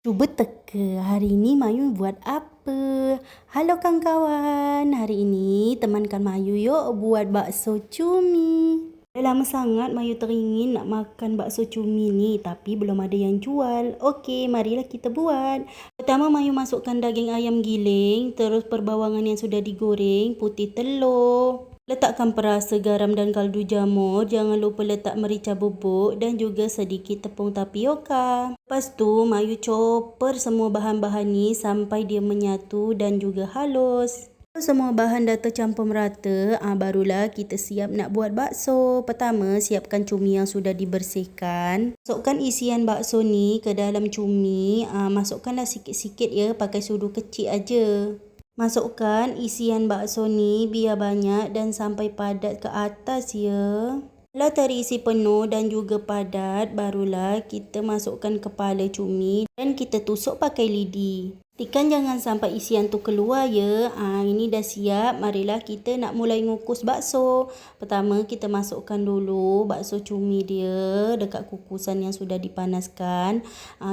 Cuba teka, hari ini Mayu buat apa? Halo kawan-kawan, hari ini temankan Mayu yuk buat bakso cumi. Dah lama sangat Mayu teringin nak makan bakso cumi ni, tapi belum ada yang jual. Okey, marilah kita buat. Pertama Mayu masukkan daging ayam giling, terus perbawangan yang sudah digoreng, putih telur. Letakkan perasa, garam dan kaldu jamur. Jangan lupa letak merica bubuk dan juga sedikit tepung tapioka. Lepas tu, Mayu chopper semua bahan-bahan ni sampai dia menyatu dan juga halus. Kalau semua bahan dah tercampur merata, barulah kita siap nak buat bakso. Pertama, siapkan cumi yang sudah dibersihkan. Masukkan isian bakso ni ke dalam cumi. Masukkanlah sikit-sikit ya, pakai sudu kecil aja. Masukkan isian bakso ni biar banyak dan sampai padat ke atas ya. Kalau terisi penuh dan juga padat, barulah kita masukkan kepala cumi dan kita tusuk pakai lidi. Pastikan jangan sampai isian tu keluar ya. Ini dah siap. Marilah kita nak mulai ngukus bakso. Pertama kita masukkan dulu bakso cumi dia dekat kukusan yang sudah dipanaskan.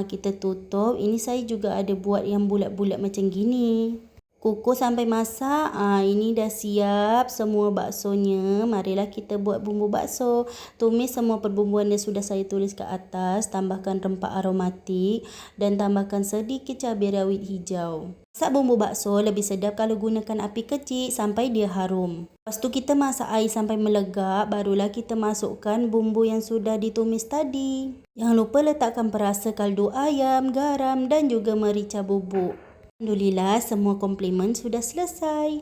Kita tutup. Ini saya juga ada buat yang bulat-bulat macam gini. Kukus sampai masak. Ini dah siap semua baksonya. Marilah kita buat bumbu bakso. Tumis semua perbumbuan yang sudah saya tulis ke atas. Tambahkan rempah aromatik dan tambahkan sedikit cabai rawit hijau. Masak bumbu bakso lebih sedap kalau gunakan api kecil sampai dia harum. Lepas tu kita masak air sampai melegak. Barulah kita masukkan bumbu yang sudah ditumis tadi. Jangan lupa letakkan perasa kaldu ayam, garam dan juga merica bubuk. Alhamdulillah semua komplimen sudah selesai.